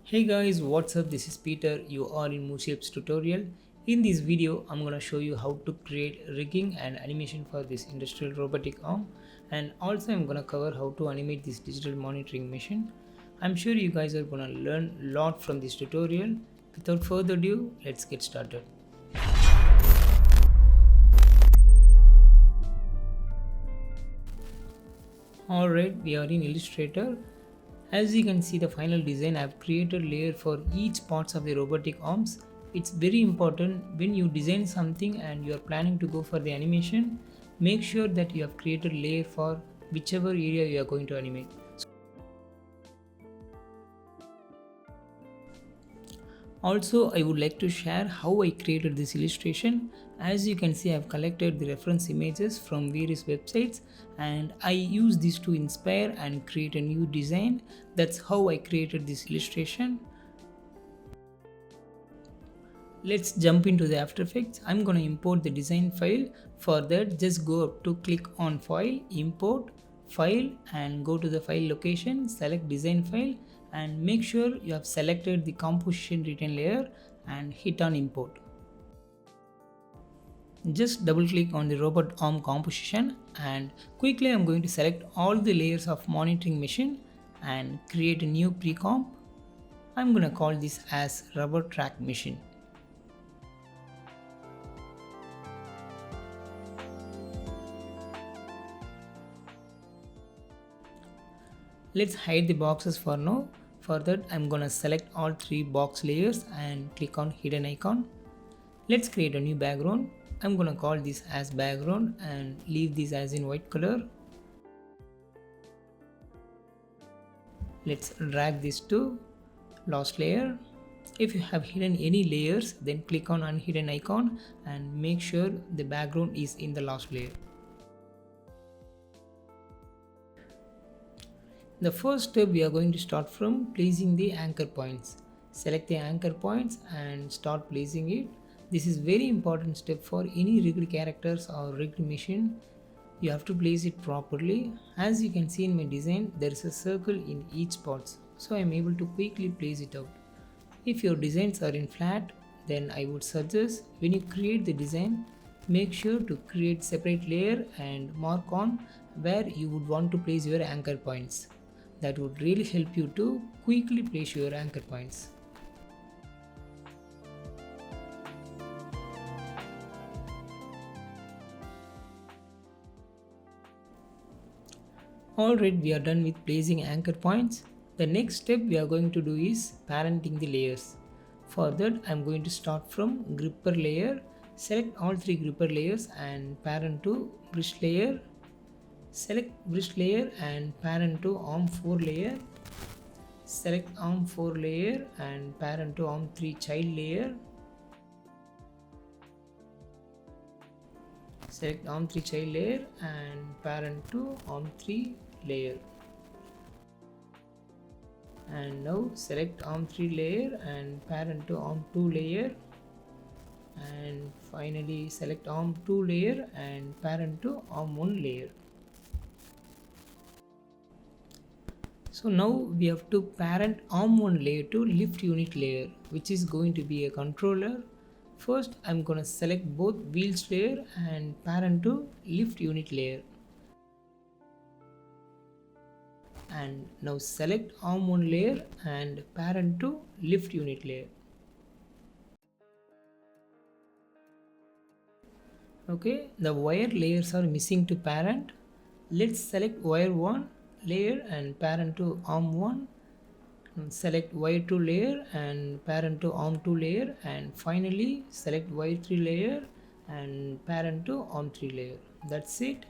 Hey guys, what's up? This is Peter. You are in Mooshape's tutorial. In this video, I'm gonna show you how to create rigging and animation for this industrial robotic arm, and also I'm gonna cover how to animate this digital monitoring machine. I'm sure you guys are gonna learn a lot from this tutorial. Without further ado, let's get started. Alright, we are in Illustrator. As you can see the final design, I have created layer for each parts of the robotic arms. It's very important when you design something and you are planning to go for the animation, make sure that you have created layer for whichever area you are going to animate. Also, I would like to share how I created this illustration. As you can see, I have collected the reference images from various websites and I use this to inspire and create a new design. That's how I created this illustration. Let's jump into the After Effects. I'm going to import the design file. For that, just go up to click on File, Import, File, and go to the file location, select design file, and make sure you have selected the composition written layer and hit on import. Just double click on the robot arm composition and quickly I'm going to select all the layers of monitoring machine and create a new pre-comp. I'm going to call this as rubber track machine. Let's hide the boxes for now. For that, I'm gonna select all three box layers and click on hidden icon. Let's create a new background. I'm gonna call this as background and leave this as in white color. Let's drag this to last layer. If you have hidden any layers, then click on unhidden icon and make sure the background is in the last layer. The first step, we are going to start from placing the anchor points. Select the anchor points and start placing it. This is very important step for any rigged characters or rigged machine. You have to place it properly. As you can see in my design, there is a circle in each part, so I am able to quickly place it out. If your designs are in flat, then I would suggest when you create the design, make sure to create separate layer and mark on where you would want to place your anchor points. That would really help you to quickly place your anchor points. Alright, we are done with placing anchor points. The next step we are going to do is parenting the layers. For that, I am going to start from gripper layer. Select all three gripper layers and parent to wrist layer. Select wrist layer and parent to arm 4 layer. Select arm 4 layer and parent to arm 3 child layer. Select arm 3 child layer and parent to arm 3 layer. And now select arm 3 layer and parent to arm 2 layer. And finally select arm 2 layer and parent to arm 1 layer. So now we have to parent arm 1 layer to lift unit layer, which is going to be a controller. First, I'm going to select both wheels layer and parent to lift unit layer. And now select arm 1 layer and parent to lift unit layer. Okay, the wire layers are missing to parent. Let's select wire 1 layer and parent to arm 1. Select wire 2 layer and parent to arm 2 layer, and finally select wire 3 layer and parent to arm 3 layer. That's it.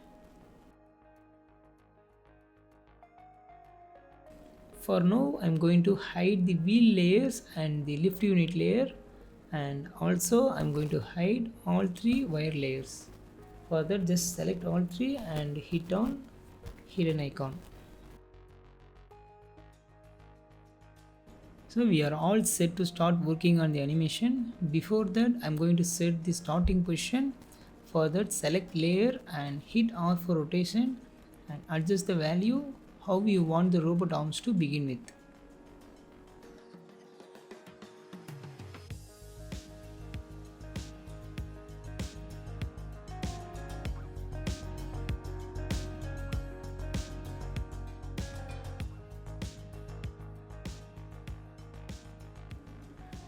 For now, I'm going to hide the wheel layers and the lift unit layer, and also I'm going to hide all three wire layers. For that, just select all three and hit on hidden icon. So we are all set to start working on the animation. Before that, I'm going to set the starting position. For that, select layer and hit R for rotation and adjust the value how you want the robot arms to begin with.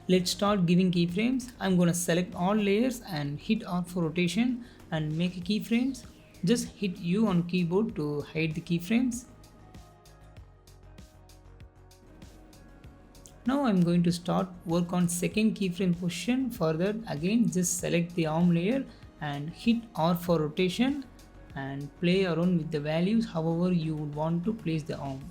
Let's start giving keyframes. I'm gonna select all layers and hit R for rotation and make a keyframes. Just hit U on keyboard to hide the keyframes. Now I'm going to start work on second keyframe position. For that, again just select the arm layer and hit R for rotation and play around with the values however you would want to place the arm.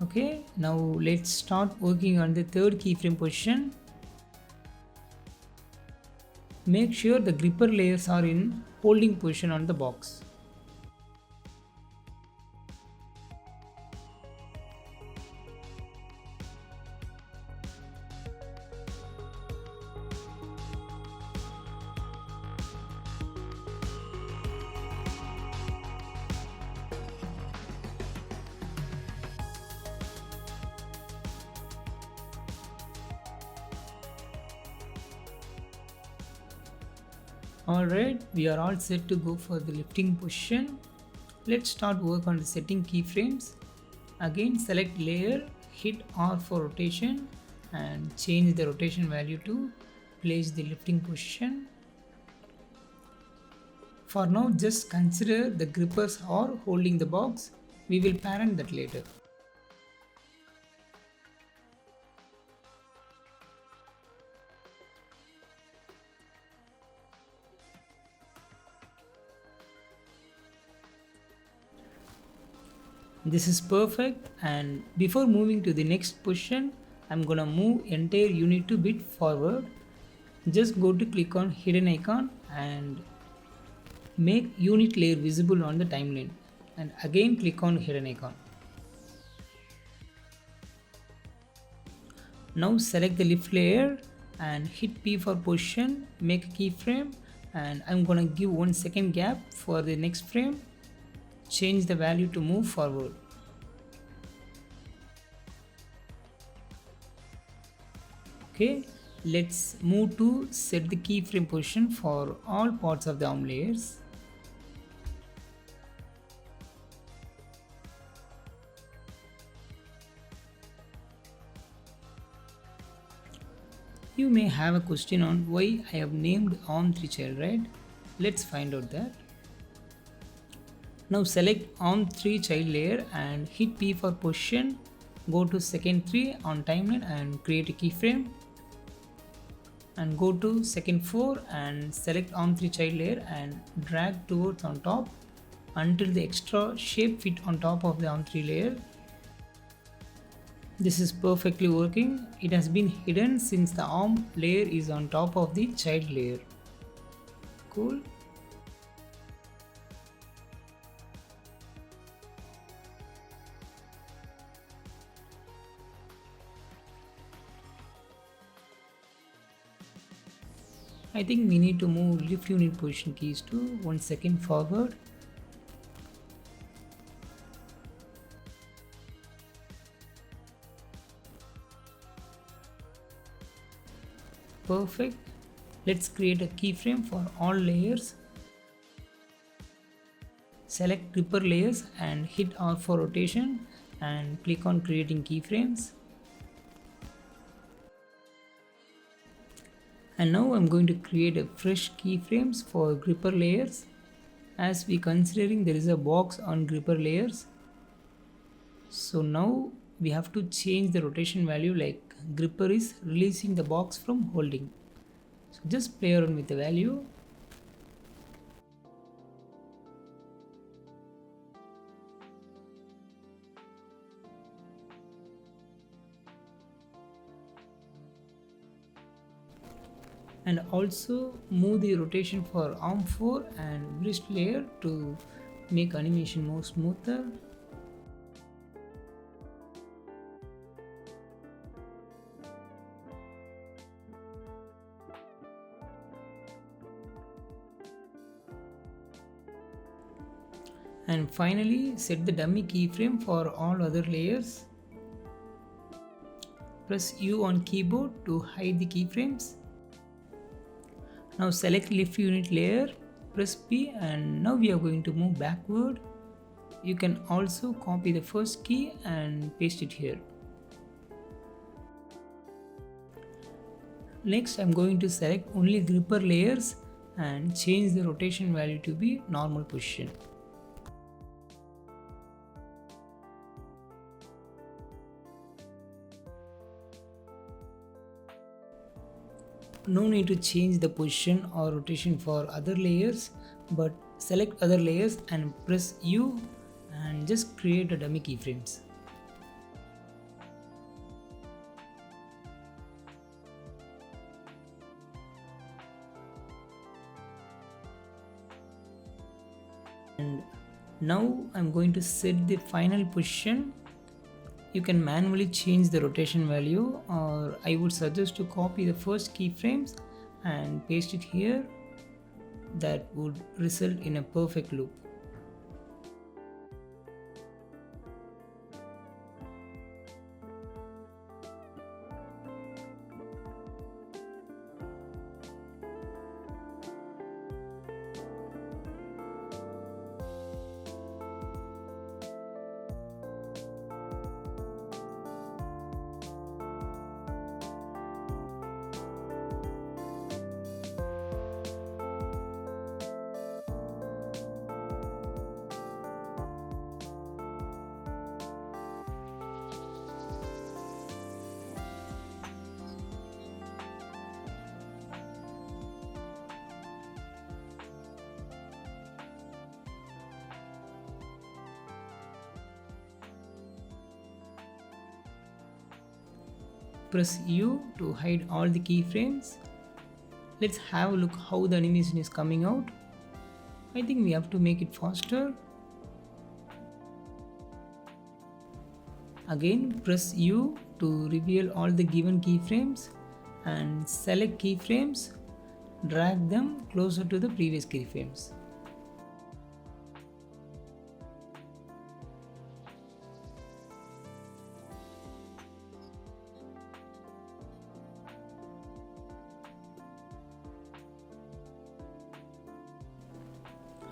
Okay, now let's start working on the third keyframe position. Make sure the gripper layers are in holding position on the box. Alright, we are all set to go for the lifting position. Let's start work on the setting keyframes. Again select layer, hit R for rotation and change the rotation value to place the lifting position. For now just consider the grippers are holding the box. We will parent that later. This is perfect, and before moving to the next position, I'm gonna move entire unit to bit forward. Just go to click on hidden icon and make unit layer visible on the timeline, and again click on hidden icon. Now select the lift layer and hit P for position, make a keyframe, and I'm gonna give 1 second gap for the next frame. Change the value to move forward. Okay, let's move to set the keyframe position for all parts of the arm layers. You may have a question on why I have named arm 3 child, right? Let's find out that. Now select arm 3 child layer and hit P for position. Go to second 3 on timeline and create a keyframe. And go to second 4 and select arm 3 child layer and drag towards on top until the extra shape fit on top of the arm 3 layer. This is perfectly working. It has been hidden since the arm layer is on top of the child layer. Cool. I think we need to move lift unit position keys to 1 second forward. Perfect. Let's create a keyframe for all layers. Select gripper layers and hit R for rotation and click on creating keyframes. And now I'm going to create a fresh keyframes for gripper layers. As we considering there is a box on gripper layers. So now we have to change the rotation value like gripper is releasing the box from holding. So just play around with the value. And also move the rotation for arm 4 and wrist layer to make animation more smoother. And finally set the dummy keyframe for all other layers. Press U on keyboard to hide the keyframes. Now select lift unit layer, press P, and now we are going to move backward. You can also copy the first key and paste it here. Next I'm going to select only gripper layers and change the rotation value to be normal position. No need to change the position or rotation for other layers, but select other layers and press U and just create a dummy keyframes. And now I'm going to set the final position. You can manually change the rotation value, or I would suggest to copy the first keyframes and paste it here. That would result in a perfect loop. Press U to hide all the keyframes. Let's have a look how the animation is coming out. I think we have to make it faster. Again press U to reveal all the given keyframes and select keyframes, drag them closer to the previous keyframes.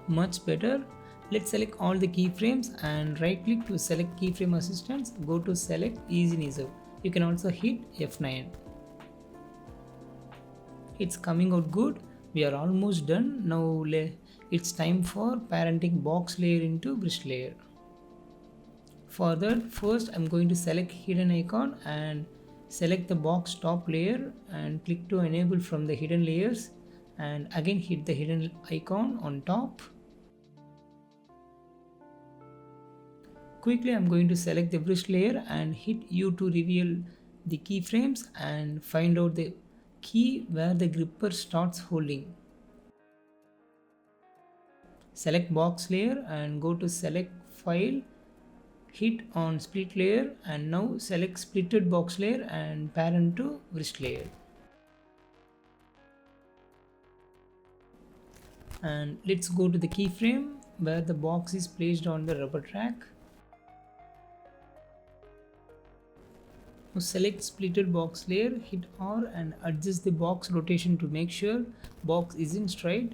Much better. Let's select all the keyframes and right click to select keyframe assistance. Go to select easy reserve. You can also hit F9. It's coming out good. We are almost done. Now it's time for parenting box layer into brush layer. For that, first I'm going to select hidden icon and select the box top layer and click to enable from the hidden layers, and again hit the hidden icon on top. Quickly I'm going to select the brush layer and hit U to reveal the keyframes and find out the key where the gripper starts holding. Select box layer and go to select file, hit on split layer, and now select splitted box layer and parent to brush layer. And let's go to the keyframe where the box is placed on the rubber track. Now select splitted box layer, hit R and adjust the box rotation to make sure box isn't straight.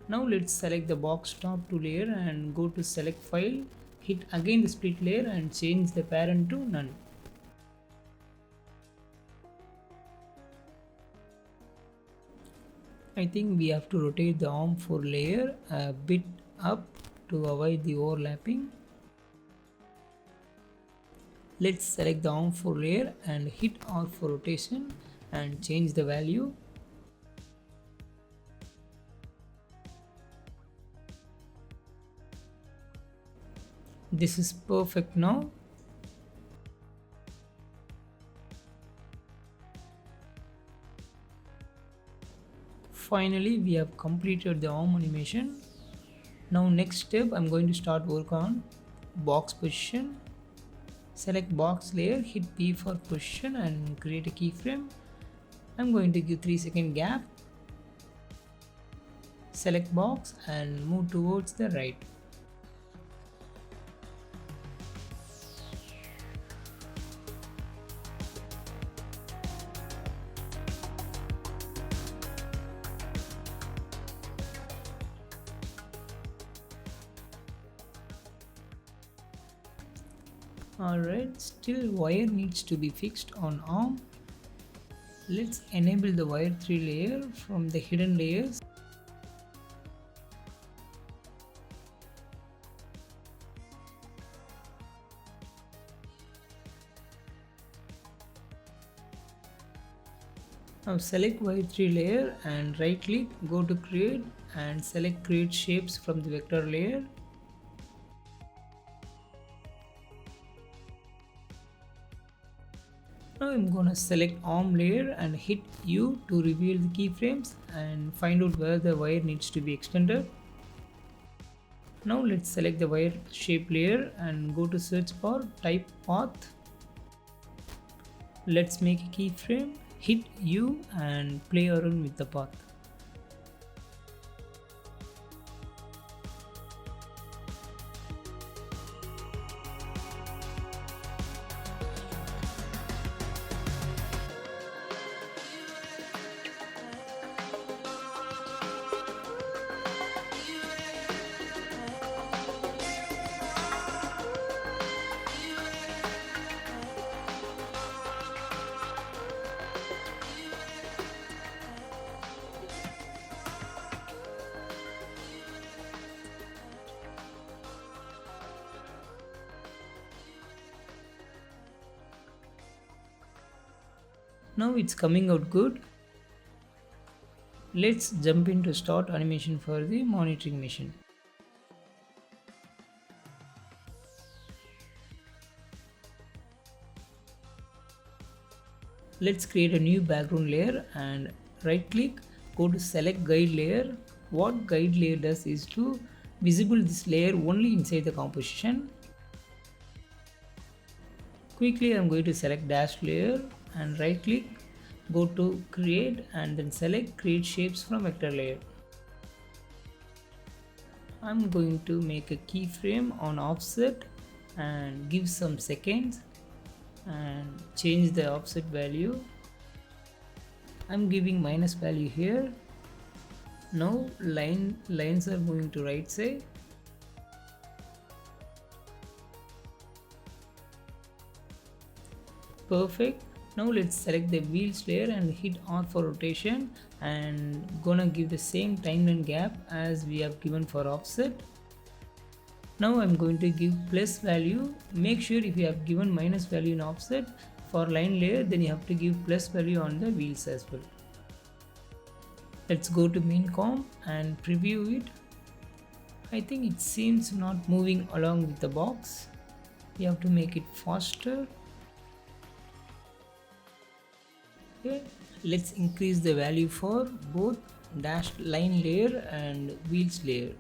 Now let's select the box top to layer and go to select file, hit again the split layer and change the parent to none. I think we have to rotate the arm for layer a bit up to avoid the overlapping. Let's select the arm for layer and hit R for rotation and change the value. This is perfect now. Finally, we have completed the arm animation. Now next step, I'm going to start work on box position. Select box layer, hit P for position and create a keyframe. I'm going to give 3-second gap. Select box and move towards the right. Alright, still wire needs to be fixed on arm. Let's enable the wire 3 layer from the hidden layers. Now select wire 3 layer and right click, go to create and select create shapes from the vector layer. Now I'm gonna select arm layer and hit U to reveal the keyframes and find out where the wire needs to be extended. Now let's select the wire shape layer and go to search bar, type path. Let's make a keyframe, hit U and play around with the path. Now it's coming out good. Let's jump into start animation for the monitoring machine. Let's create a new background layer and right click, go to select guide layer. What guide layer does is to visible this layer only inside the composition. Quickly I'm going to select dash layer and right click, go to create and then select create shapes from vector layer. I'm going to make a keyframe on offset and give some seconds and change the offset value. I'm giving minus value here. Now lines are moving to right side. Perfect. Now let's select the wheels layer and hit R for rotation and gonna give the same timeline gap as we have given for offset. Now I'm going to give plus value. Make sure if you have given minus value in offset for line layer, then you have to give plus value on the wheels as well. Let's go to main comp and preview it. I think it seems not moving along with the box. You have to make it faster. Okay, let's increase the value for both dashed line layer and wheels layer.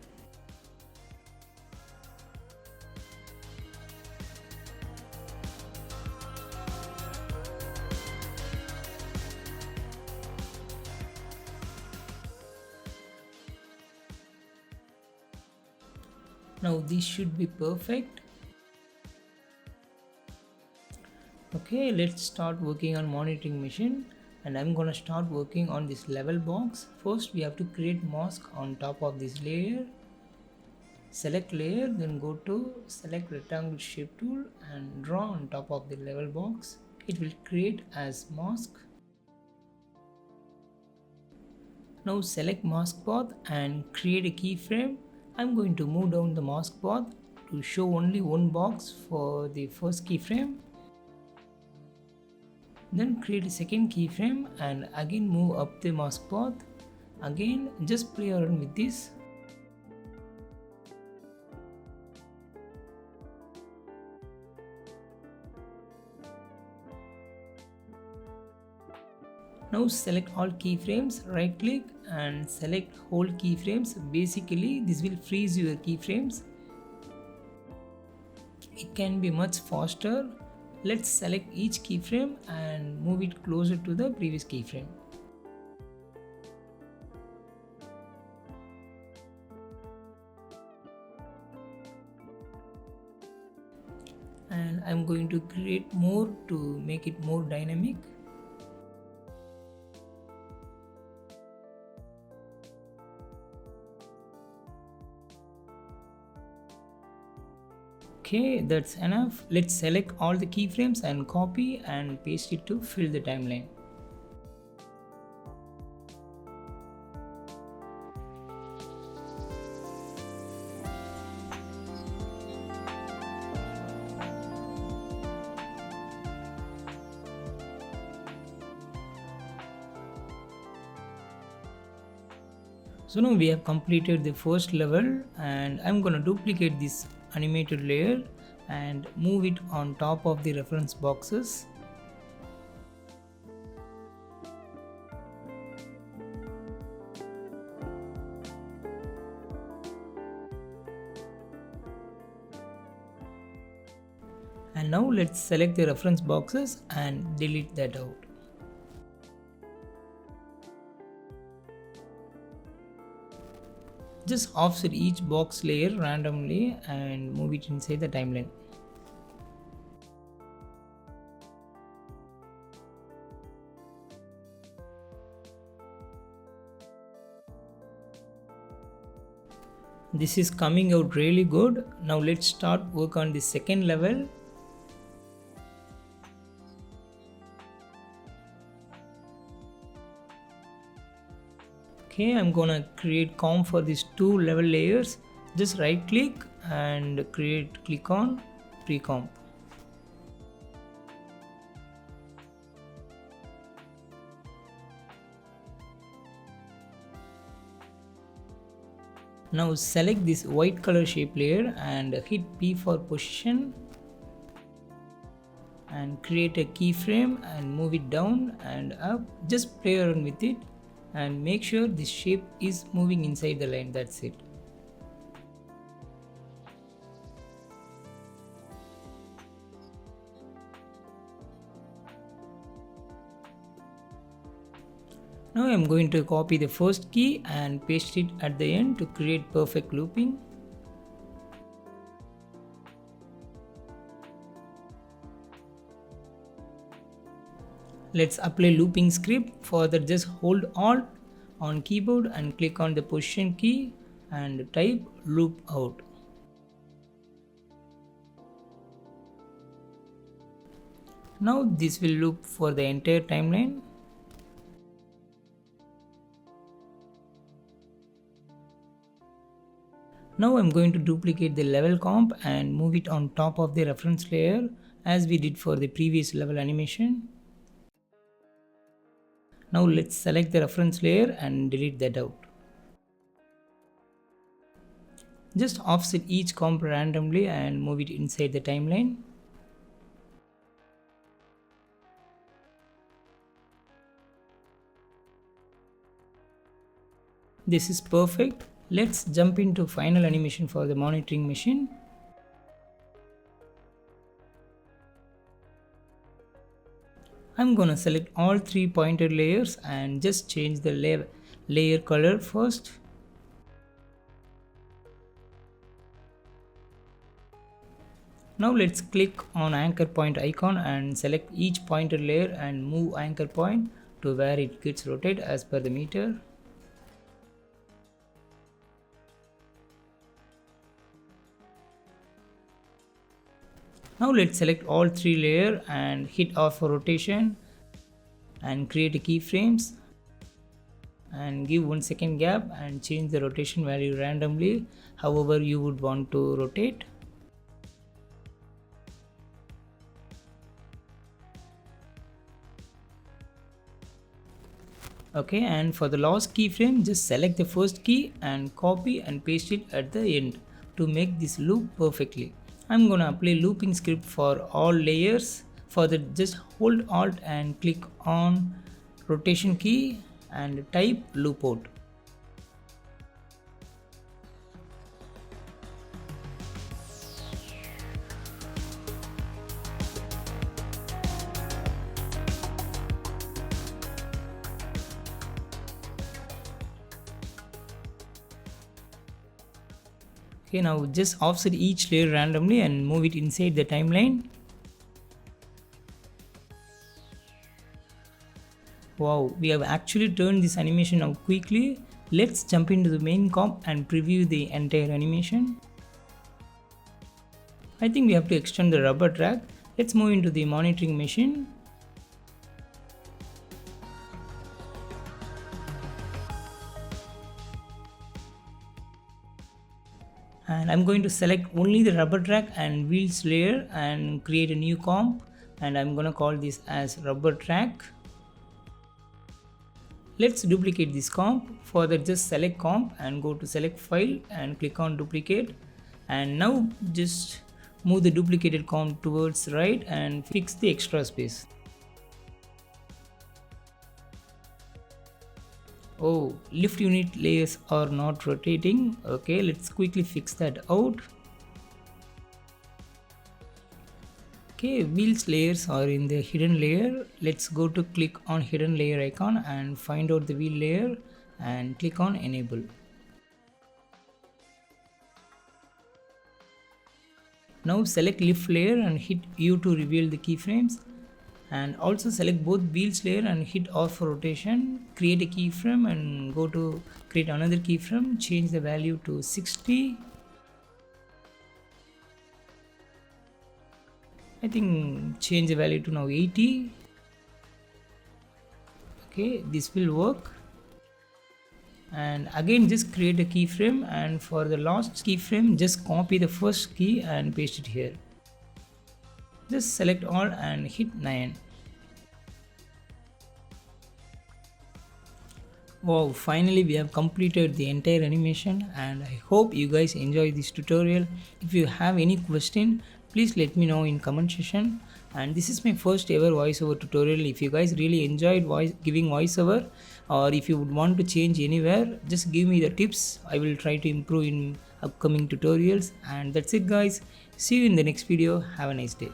Now this should be perfect. Okay, let's start working on monitoring machine and I'm gonna start working on this level box. First we have to create mask on top of this layer. Select layer, then go to select rectangle shape tool and draw on top of the level box. It will create as mask. Now select mask path and create a keyframe. I'm going to move down the mask path to show only one box for the first keyframe. Then create a second keyframe and again move up the mask path. Again just play around with this. Now select all keyframes, right click and select whole keyframes. Basically this will freeze your keyframes. It can be much faster. Let's select each keyframe and move it closer to the previous keyframe. And I'm going to create more to make it more dynamic. Okay, that's enough. Let's select all the keyframes and copy and paste it to fill the timeline. So now we have completed the first level, and I'm gonna duplicate this animated layer and move it on top of the reference boxes. And now let's select the reference boxes and delete that out. Just offset each box layer randomly and move it inside the timeline. This is coming out really good. Now let's start work on the second level. Okay, I'm gonna create comp for these two level layers. Just right click and click on pre-comp. Now select this white color shape layer and hit P for position and create a keyframe and move it down and up. Just play around with it and make sure this shape is moving inside the line. That's it. Now I am going to copy the first key and paste it at the end to create perfect looping. Let's apply looping script. For that, just hold Alt on keyboard and click on the position key and type loop out. Now this will loop for the entire timeline. Now I'm going to duplicate the level comp and move it on top of the reference layer as we did for the previous level animation. Now let's select the reference layer and delete that out. Just offset each comp randomly and move it inside the timeline. This is perfect. Let's jump into final animation for the monitoring machine. I'm gonna select all three pointed layers and just change the layer color first. Now let's click on anchor point icon and select each pointed layer and move anchor point to where it gets rotated as per the meter. Now let's select all three layers and hit R for rotation and create a keyframes and give 1 second gap and change the rotation value randomly however you would want to rotate. Okay, and for the last keyframe, just select the first key and copy and paste it at the end to make this loop perfectly. I'm gonna apply looping script for all layers. For that, just hold Alt and click on rotation key and type loop out. Okay, now just offset each layer randomly and move it inside the timeline. Wow, we have actually turned this animation out quickly. Let's jump into the main comp and preview the entire animation. I think we have to extend the rubber track. Let's move into the monitoring machine. And I'm going to select only the rubber track and wheels layer and create a new comp, and I'm going to call this as rubber track. Let's duplicate this comp. For that, just select comp and go to select file and click on duplicate, and now just move the duplicated comp towards right and fix the extra space. Oh, lift unit layers are not rotating. Okay, let's quickly fix that out. Okay, wheels layers are in the hidden layer. Let's go to click on hidden layer icon and find out the wheel layer and click on enable. Now select lift layer and hit U to reveal the keyframes, and also select both wheels layer and hit R for rotation. Create a keyframe and go to create another keyframe, change the value to 60. I think change the value to now 80. Okay, this will work. And again just create a keyframe, and for the last keyframe just copy the first key and paste it here. Just select all and hit 9. Wow, finally we have completed the entire animation, and I hope you guys enjoy this tutorial. If you have any question, please let me know in comment section. And this is my first ever voiceover tutorial. If you guys really enjoyed giving voiceover, or if you would want to change anywhere, just give me the tips. I will try to improve in upcoming tutorials. And that's it guys. See you in the next video. Have a nice day.